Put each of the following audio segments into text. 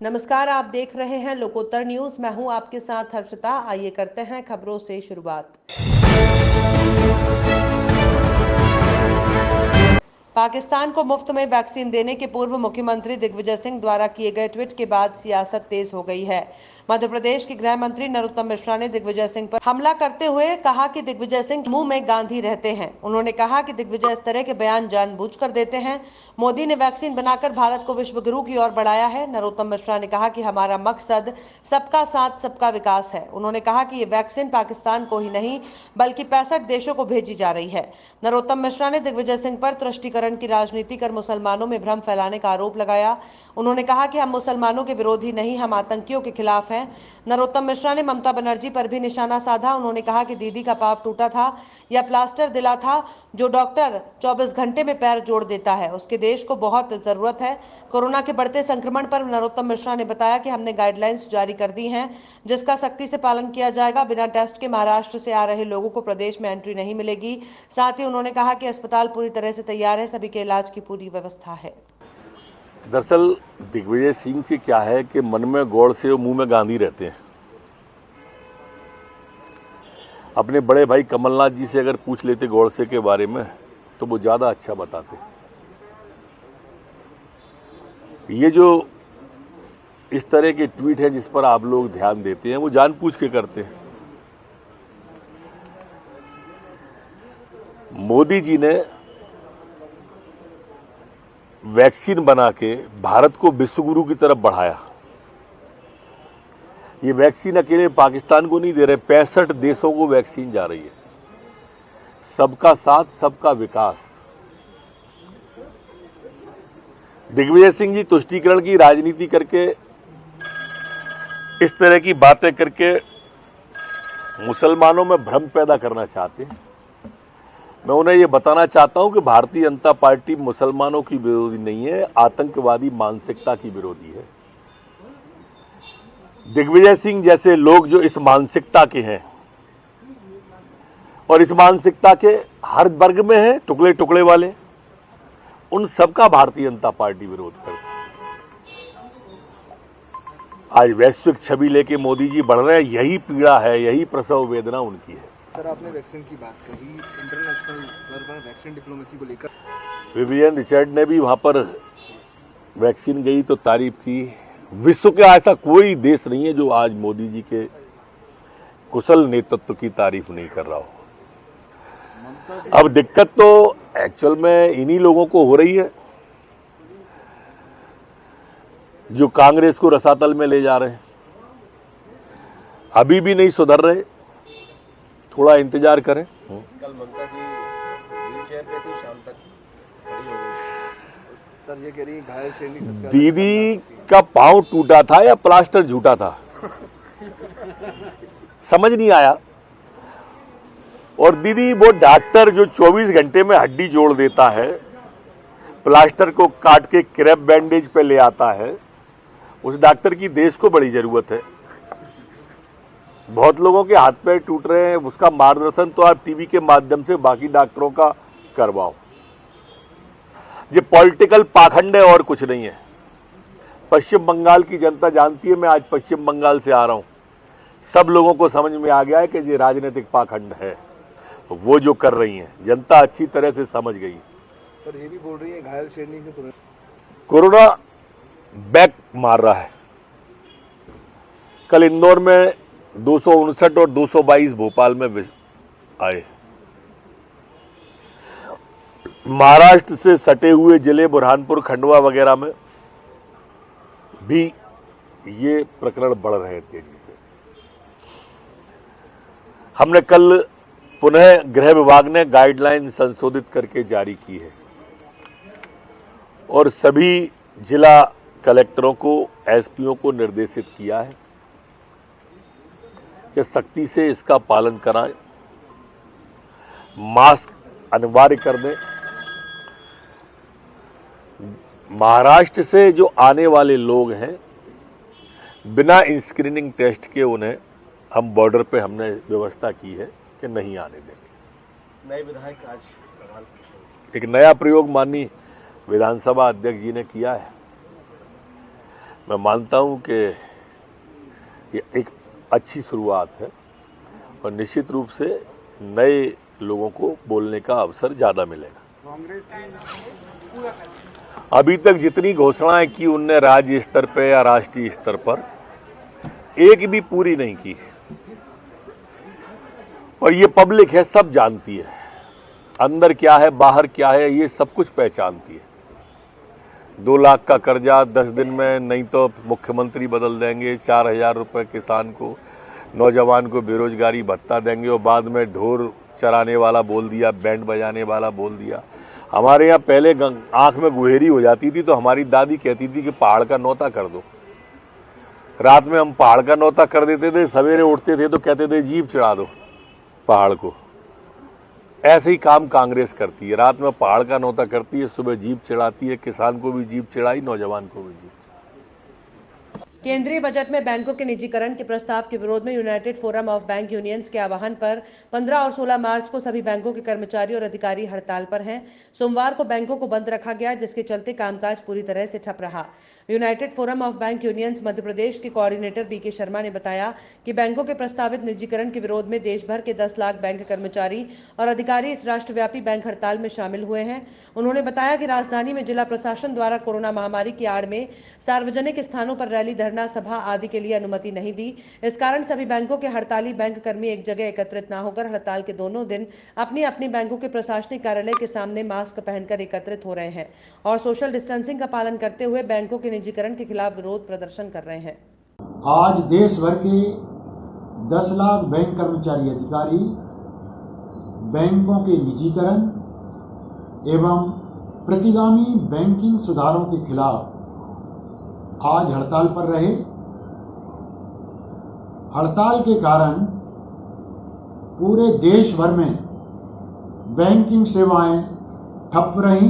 नमस्कार, आप देख रहे हैं लोकोत्तर न्यूज। मैं हूं आपके साथ हर्षिता। आइए करते हैं खबरों से शुरुआत। पाकिस्तान को मुफ्त में वैक्सीन देने के पूर्व मुख्यमंत्री दिग्विजय सिंह द्वारा किए गए ट्वीट के बाद सियासत तेज हो गई है। मध्य प्रदेश के गृह मंत्री नरोत्तम मिश्रा ने दिग्विजय सिंह पर हमला करते हुए कहा कि दिग्विजय सिंह मुंह में गांधी रहते हैं। उन्होंने कहा कि दिग्विजय इस तरह के बयान जानबूझकर देते हैं। मोदी ने वैक्सीन बनाकर भारत को विश्व गुरु की ओर बढ़ाया है। नरोत्तम मिश्रा ने कहा कि हमारा मकसद सबका साथ सबका विकास है। उन्होंने कहा कि ये वैक्सीन पाकिस्तान को ही नहीं बल्कि 65 देशों को भेजी जा रही है। नरोत्तम मिश्रा ने दिग्विजय सिंह पर तुष्टीकरण की राजनीति कर मुसलमानों में भ्रम फैलाने का आरोप लगाया। उन्होंने कहा कि हम मुसलमानों के विरोधी नहीं, हम आतंकियों के खिलाफ हैं। नरोत्तम मिश्रा ने ममता बनर्जी पर भी निशाना साधा। उन्होंने कहा कि दीदी का पांव टूटा था या प्लास्टर दिला था। जो डॉक्टर 24 घंटे में पैर जोड़ देता है उसके देश को बहुत जरूरत है। कोरोना के बढ़ते संक्रमण पर नरोत्तम मिश्रा ने बताया कि हमने गाइडलाइंस जारी कर दी हैं जिसका सख्ती से पालन किया जाएगा। बिना टेस्ट के महाराष्ट्र से आ रहे लोगों को प्रदेश में एंट्री नहीं मिलेगी। साथ ही उन्होंने कहा कि अस्पताल पूरी तरह से तैयार है, सभी के इलाज की पूरी व्यवस्था है। दरअसल दिग्विजय सिंह की क्या है कि मन में गौड़ से और मुंह में गांधी रहते हैं। अपने बड़े भाई कमलनाथ जी से अगर पूछ लेते गौड़से के बारे में तो वो ज्यादा अच्छा बताते। ये जो इस तरह के ट्वीट है जिस पर आप लोग ध्यान देते हैं वो जानबूझ के करते हैं। मोदी जी ने वैक्सीन बना के भारत को विश्व गुरु की तरफ बढ़ाया। ये वैक्सीन अकेले पाकिस्तान को नहीं दे रहे, 65 देशों को वैक्सीन जा रही है। सबका साथ सबका विकास। दिग्विजय सिंह जी तुष्टीकरण की राजनीति करके इस तरह की बातें करके मुसलमानों में भ्रम पैदा करना चाहते हैं। मैं उन्हें यह बताना चाहता हूं कि भारतीय जनता पार्टी मुसलमानों की विरोधी नहीं है, आतंकवादी मानसिकता की विरोधी है। दिग्विजय सिंह जैसे लोग जो इस मानसिकता के हैं और इस मानसिकता के हर वर्ग में हैं, टुकड़े टुकड़े वाले, उन सबका भारतीय जनता पार्टी विरोध करती है। आज वैश्विक छवि लेके मोदी जी बढ़ रहे हैं, यही पीड़ा है, यही प्रसव वेदना उनकी है। सर, आपने वैक्सीन की बात कही, इंटरनेशनल स्तर पर वैक्सीन डिप्लोमेसी को लेकर विवियन रिचर्ड ने भी वहां पर वैक्सीन गई तो तारीफ की। विश्व का ऐसा कोई देश नहीं है जो आज मोदी जी के कुशल नेतृत्व की तारीफ नहीं कर रहा हो। अब दिक्कत तो एक्चुअल में इन्हीं लोगों को हो रही है जो कांग्रेस को रसातल में ले जा रहे हैं। अभी भी नहीं सुधर रहे, थोड़ा इंतजार करें। कल ममता जी व्हीलचेयर पे थी, शाम तक खड़ी हो गई। सर, ये कह रही घायल श्रेणी दीदी का पांव टूटा था या प्लास्टर झूठा था, समझ नहीं आया। और दीदी वो डॉक्टर जो 24 घंटे में हड्डी जोड़ देता है, प्लास्टर को काट के क्रैप बैंडेज पे ले आता है, उस डॉक्टर की देश को बड़ी जरूरत है। बहुत लोगों के हाथ पैर टूट रहे हैं, उसका मार्गदर्शन तो आप टीवी के माध्यम से बाकी डॉक्टरों का करवाओ। ये पॉलिटिकल पाखंड है और कुछ नहीं है। पश्चिम बंगाल की जनता जानती है, मैं आज पश्चिम बंगाल से आ रहा हूं, सब लोगों को समझ में आ गया है कि ये राजनीतिक पाखंड है। वो जो कर रही हैं जनता अच्छी तरह से समझ गई। सर, ये भी बोल रही है घायल श्रेणी से तुरंत कोरोना बैक मार रहा है। कल इंदौर में 259 और 222 भोपाल में आए। महाराष्ट्र से सटे हुए जिले बुरहानपुर, खंडवा वगैरह में भी ये प्रकरण बढ़ रहे हैं तेजी से। हमने कल पुनः गृह विभाग ने गाइडलाइन संशोधित करके जारी की है और सभी जिला कलेक्टरों को, एसपीओ को निर्देशित किया है कि सख्ती से इसका पालन कराएं, मास्क अनिवार्य कर दें। महाराष्ट्र से जो आने वाले लोग हैं बिना स्क्रीनिंग टेस्ट के उन्हें हम बॉर्डर पे हमने व्यवस्था की है कि नहीं आने देंगे। नए विधायक आज सवाल पूछेंगे। एक नया प्रयोग माननीय विधानसभा अध्यक्ष जी ने किया है। मैं मानता हूं कि ये एक अच्छी शुरुआत है और निश्चित रूप से नए लोगों को बोलने का अवसर ज्यादा मिलेगा। अभी तक जितनी घोषणाएं की उनने राज्य स्तर पर या राष्ट्रीय स्तर पर एक भी पूरी नहीं की और ये पब्लिक है, सब जानती है अंदर क्या है बाहर क्या है, ये सब कुछ पहचानती है। 2 लाख का कर्जा 10 दिन में, नहीं तो मुख्यमंत्री बदल देंगे, 4,000 रुपये किसान को, नौजवान को बेरोजगारी भत्ता देंगे और बाद में ढोर चराने वाला बोल दिया, बैंड बजाने वाला बोल दिया। हमारे यहाँ पहले आंख में गुहेरी हो जाती थी तो हमारी दादी कहती थी कि पहाड़ का नौता कर दो। रात में हम पहाड़ का नौता कर देते थे, सवेरे उठते थे तो कहते थे जीप चढ़ा दो पहाड़ को। ऐसे ही काम कांग्रेस करती है, रात में पहाड़ का नौता करती है, सुबह जीप चढ़ाती है, किसान को भी जीप चढ़ाई, नौजवान को भी जीप। केंद्रीय बजट में बैंकों के निजीकरण के प्रस्ताव के विरोध में United Forum of Bank unions के आह्वान पर 15 और 16 मार्च को सभी बैंकों के कर्मचारी और अधिकारी हड़ताल पर हैं। सोमवार को बैंकों को बंद रखा गया, जिसके चलते कामकाज पूरी तरह से ठप रहा। United Forum of Bank Unions Madhya Pradesh के कोऑर्डिनेटर बीके शर्मा ने बताया कि बैंकों के प्रस्तावित निजीकरण के विरोध में देश भर के 10 लाख बैंक कर्मचारी और अधिकारी इस राष्ट्रव्यापी बैंक हड़ताल में शामिल हुए हैं। उन्होंने बताया कि राजधानी में जिला प्रशासन द्वारा कोरोना महामारी की आड़ में सार्वजनिक स्थानों पर रैली, धरना, सभा आदि के लिए अनुमति नहीं दी। इस कारण सभी बैंकों के हड़ताली बैंक कर्मी एक जगह एकत्रित न होकर हड़ताल के दोनों दिन अपनी अपनी बैंकों के प्रशासनिक कार्यालय के सामने मास्क पहनकर एकत्रित हो रहे हैं और सोशल डिस्टेंसिंग का पालन करते हुए बैंकों के निजीकरण के खिलाफ विरोध प्रदर्शन कर रहे हैं। आज देश भर के 10 लाख बैंक कर्मचारी अधिकारी बैंकों के निजीकरण एवं प्रतिगामी बैंकिंग सुधारों के खिलाफ आज हड़ताल पर रहे। हड़ताल के कारण पूरे देश भर में बैंकिंग सेवाएं ठप रहीं।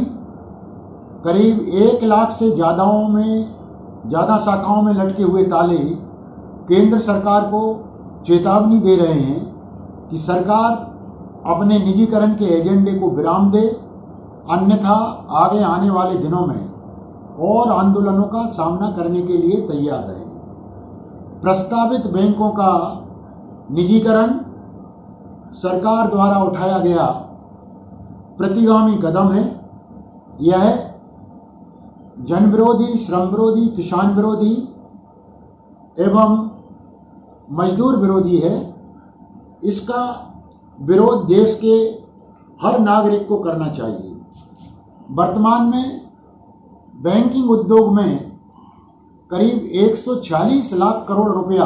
करीब 1 लाख से ज़्यादा शाखाओं में लटके हुए ताले केंद्र सरकार को चेतावनी दे रहे हैं कि सरकार अपने निजीकरण के एजेंडे को विराम दे, अन्यथा आगे आने वाले दिनों में और आंदोलनों का सामना करने के लिए तैयार रहे। प्रस्तावित बैंकों का निजीकरण सरकार द्वारा उठाया गया प्रतिगामी कदम है। यह जन विरोधी, श्रम विरोधी, किसान विरोधी एवं मजदूर विरोधी है। इसका विरोध देश के हर नागरिक को करना चाहिए। वर्तमान में बैंकिंग उद्योग में करीब 146 लाख करोड़ रुपया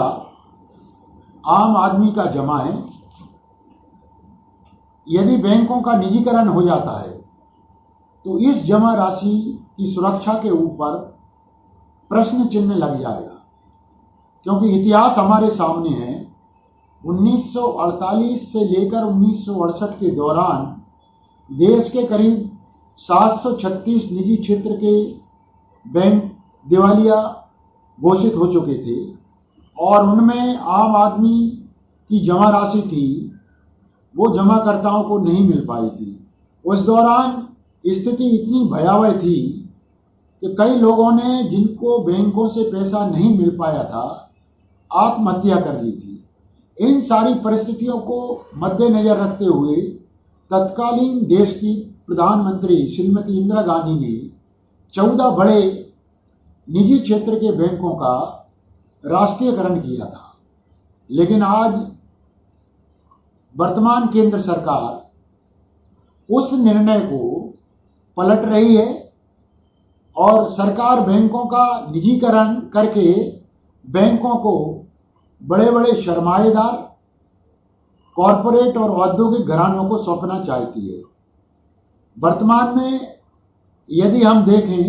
आम आदमी का जमा है। यदि बैंकों का निजीकरण हो जाता है तो इस जमा राशि की सुरक्षा के ऊपर प्रश्न चिन्ह लग जाएगा, क्योंकि इतिहास हमारे सामने है। 1948 से लेकर 1968 के दौरान देश के करीब 736 निजी क्षेत्र के बैंक दिवालिया घोषित हो चुके थे और उनमें आम आदमी की जमा राशि थी वो जमाकर्ताओं को नहीं मिल पाई थी। उस दौरान स्थिति इतनी भयावह थी कि कई लोगों ने, जिनको बैंकों से पैसा नहीं मिल पाया था, आत्महत्या कर ली थी। इन सारी परिस्थितियों को मद्देनजर रखते हुए तत्कालीन देश की प्रधानमंत्री श्रीमती इंदिरा गांधी ने 14 बड़े निजी क्षेत्र के बैंकों का राष्ट्रीयकरण किया था। लेकिन आज वर्तमान केंद्र सरकार उस निर्णय को पलट रही है और सरकार बैंकों का निजीकरण करके बैंकों को बड़े बड़े सरमाएदार, कॉरपोरेट और औद्योगिक घरानों को सौंपना चाहती है। वर्तमान में यदि हम देखें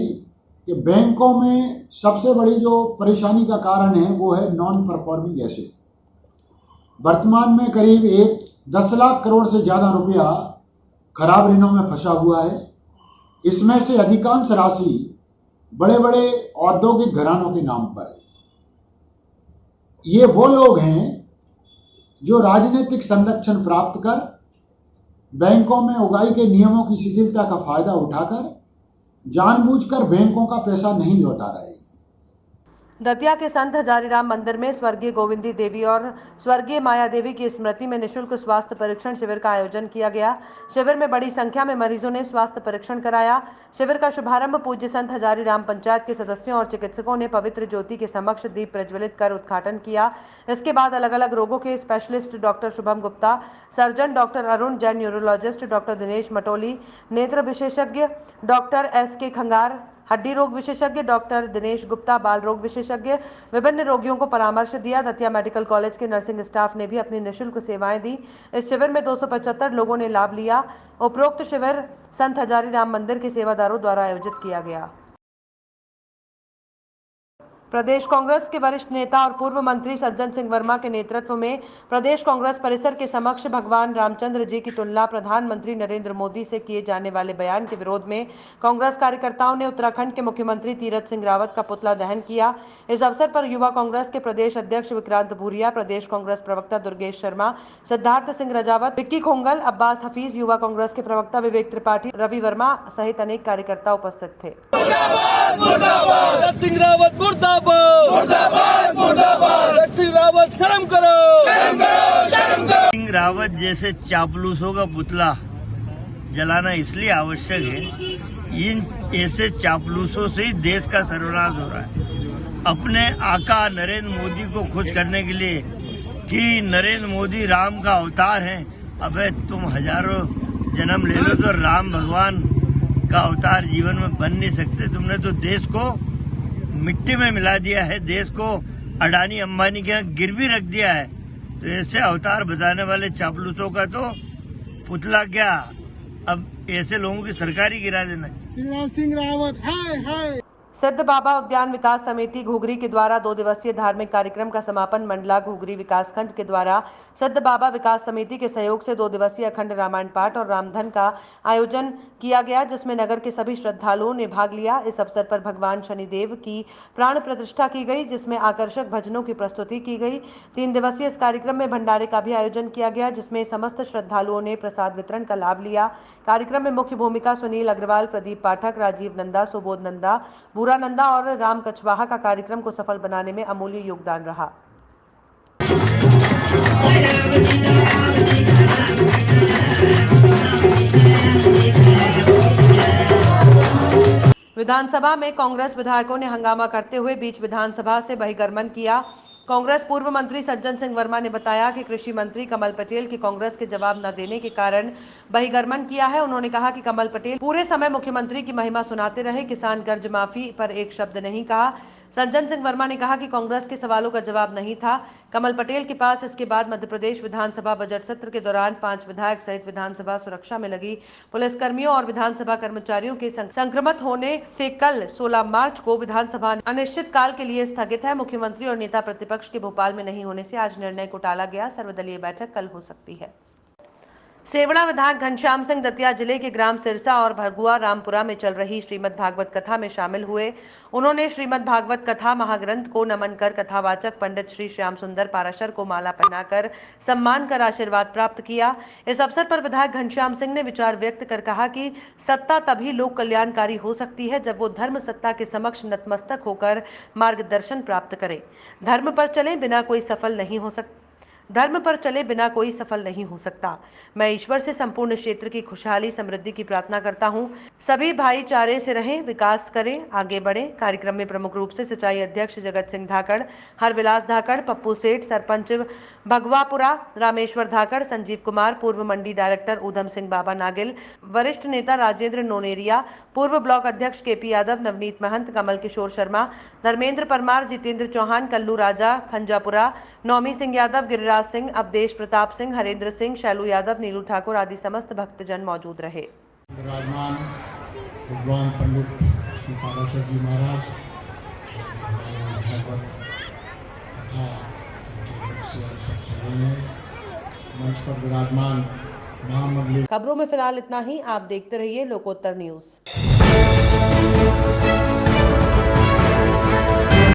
कि बैंकों में सबसे बड़ी जो परेशानी का कारण है वो है नॉन परफॉर्मिंग एसेट। वर्तमान में करीब 10 लाख करोड़ से ज़्यादा रुपया खराब ऋणों में फंसा हुआ है। इसमें से अधिकांश राशि बड़े बड़े औद्योगिक घरानों के नाम पर है। ये वो लोग हैं जो राजनीतिक संरक्षण प्राप्त कर बैंकों में उगाही के नियमों की शिथिलता का फायदा उठाकर जानबूझकर बैंकों का पैसा नहीं लौटा रहे हैं। दतिया के संत हजारीराम मंदिर में स्वर्गीय गोविंदी देवी और स्वर्गीय माया देवी की स्मृति में निशुल्क स्वास्थ्य परीक्षण शिविर का आयोजन किया गया। शिविर में बड़ी संख्या में मरीजों ने स्वास्थ्य परीक्षण कराया। शिविर का शुभारंभ पूज्य संत हजारीराम पंचायत के सदस्यों और चिकित्सकों ने पवित्र ज्योति के समक्ष दीप प्रज्वलित कर उद्घाटन किया। इसके बाद अलग अलग रोगों के specialist doctor Shubham Gupta, surgeon doctor Arun Jain, neurologist doctor Dinesh Matoli, नेत्र विशेषज्ञ डॉक्टर SK खंगार, हड्डी रोग विशेषज्ञ डॉक्टर दिनेश गुप्ता, बाल रोग विशेषज्ञ विभिन्न रोगियों को परामर्श दिया। दतिया मेडिकल कॉलेज के नर्सिंग स्टाफ ने भी अपनी निःशुल्क सेवाएं दी। इस शिविर में 275 लोगों ने लाभ लिया। उपरोक्त शिविर संत हजारीराम मंदिर के सेवादारों द्वारा आयोजित किया गया। प्रदेश कांग्रेस के वरिष्ठ नेता और पूर्व मंत्री सज्जन सिंह वर्मा के नेतृत्व में प्रदेश कांग्रेस परिसर के समक्ष भगवान रामचंद्र जी की तुलना प्रधानमंत्री नरेंद्र मोदी से किए जाने वाले बयान के विरोध में कांग्रेस कार्यकर्ताओं ने उत्तराखंड के मुख्यमंत्री तीरथ सिंह रावत का पुतला दहन किया। इस अवसर पर युवा कांग्रेस के प्रदेश अध्यक्ष विक्रांत भूरिया, प्रदेश कांग्रेस प्रवक्ता दुर्गेश शर्मा, सिद्धार्थ सिंह रजावत, विक्की खोंगल, अब्बास हफीज, युवा कांग्रेस के प्रवक्ता विवेक त्रिपाठी, रवि वर्मा सहित अनेक कार्यकर्ता उपस्थित थे। शर्म करो। सिंह रावत जैसे चापलूसों का पुतला जलाना इसलिए आवश्यक है, इन ऐसे चापलूसों से ही देश का सर्वनाश हो रहा है। अपने आका नरेंद्र मोदी को खुश करने के लिए कि नरेंद्र मोदी राम का अवतार है, अबे तुम हजारों जन्म ले लो तो राम भगवान का अवतार जीवन में बन नहीं सकते। तुमने तो देश को मिट्टी में मिला दिया है, देश को अडानी अंबानी के यहाँ गिरवी रख दिया है। तो ऐसे अवतार बताने वाले चापलूसों का तो पुतला क्या, अब ऐसे लोगों की सरकार ही गिरा देना। सिंह रावत हाय। सिद्ध बाबा उद्यान विकास समिति घुघरी के द्वारा 2 दिवसीय धार्मिक कार्यक्रम का समापन मंडला घुघरी विकासखंड के द्वारा सिद्ध बाबा विकास समिति के सहयोग से 2 दिवसीय अखंड रामायण पाठ और रामधन का आयोजन किया गया, जिसमें नगर के सभी श्रद्धालुओं ने भाग लिया। इस अवसर पर भगवान शनिदेव की प्राण प्रतिष्ठा की गई, जिसमें आकर्षक भजनों की प्रस्तुति की गई। 3 दिवसीय इस कार्यक्रम में भंडारे का भी आयोजन किया गया, जिसमें समस्त श्रद्धालुओं ने प्रसाद वितरण का लाभ लिया। कार्यक्रम में मुख्य भूमिका सुनील अग्रवाल, प्रदीप पाठक, राजीव नंदा, सुबोध नंदा, भूरा नंदा और राम कछवाहा का कार्यक्रम को सफल बनाने में अमूल्य योगदान रहा। विधानसभा में कांग्रेस विधायकों ने हंगामा करते हुए बीच विधानसभा से बहिर्गमन किया। कांग्रेस पूर्व मंत्री सज्जन सिंह वर्मा ने बताया कि कृषि मंत्री कमल पटेल की कांग्रेस के जवाब न देने के कारण बहिर्गमन किया है। उन्होंने कहा कि कमल पटेल पूरे समय मुख्यमंत्री की महिमा सुनाते रहे, किसान कर्ज माफी पर एक शब्द नहीं कहा। सज्जन सिंह वर्मा ने कहा कि कांग्रेस के सवालों का जवाब नहीं था कमल पटेल के पास। इसके बाद मध्य प्रदेश विधानसभा बजट सत्र के दौरान 5 विधायक सहित विधानसभा सुरक्षा में लगी पुलिसकर्मियों और विधानसभा कर्मचारियों के संक्रमित होने से कल 16 मार्च को विधानसभा अनिश्चित काल के लिए स्थगित है। मुख्यमंत्री और नेता प्रतिपक्ष के भोपाल में नहीं होने से आज निर्णय को टाला गया। सर्वदलीय बैठक कल हो सकती है। सेवड़ा विधायक घनश्याम सिंह दतिया जिले के ग्राम सिरसा और भरगुआ रामपुरा में चल रही श्रीमद् भागवत कथा में शामिल हुए। उन्होंने श्रीमद् भागवत कथा महाग्रंथ को नमन कर कथावाचक पंडित श्री श्याम सुंदर पाराशर को माला पहनाकर सम्मान कर आशीर्वाद प्राप्त किया। इस अवसर पर विधायक घनश्याम सिंह ने विचार व्यक्त कर कहा कि सत्ता तभी लोक कल्याणकारी हो सकती है जब वो धर्म सत्ता के समक्ष नतमस्तक होकर मार्गदर्शन प्राप्त करे। धर्म पर चले बिना कोई सफल नहीं हो सकता। मैं ईश्वर से संपूर्ण क्षेत्र की खुशहाली समृद्धि की प्रार्थना करता हूं। सभी भाईचारे से रहें, विकास करें, आगे बढ़ें। कार्यक्रम में प्रमुख रूप से सिंचाई अध्यक्ष जगत सिंह धाकड़, हरविलास धाकड़, पप्पू सेठ, सरपंच भगवापुरा रामेश्वर धाकड़, संजीव कुमार, पूर्व मंडी डायरेक्टर ऊधम सिंह बाबा नागिल, वरिष्ठ नेता राजेंद्र नोनेरिया, पूर्व ब्लॉक अध्यक्ष KP यादव, नवनीत महंत, कमल किशोर शर्मा, धर्मेंद्र परमार, जितेंद्र चौहान, कल्लू राजा खंजापुरा, नौमी सिंह यादव, गिरिराज सिंह, अवधेश प्रताप सिंह, हरेंद्र सिंह, शैलू यादव, नीलू ठाकुर आदि समस्त भक्तजन मौजूद रहे। विराजमान विद्वान पंडित श्री पाराशर जी महाराज मंच पर विराजमान। खबरों में फिलहाल इतना ही। आप देखते रहिए लोकोत्तर न्यूज।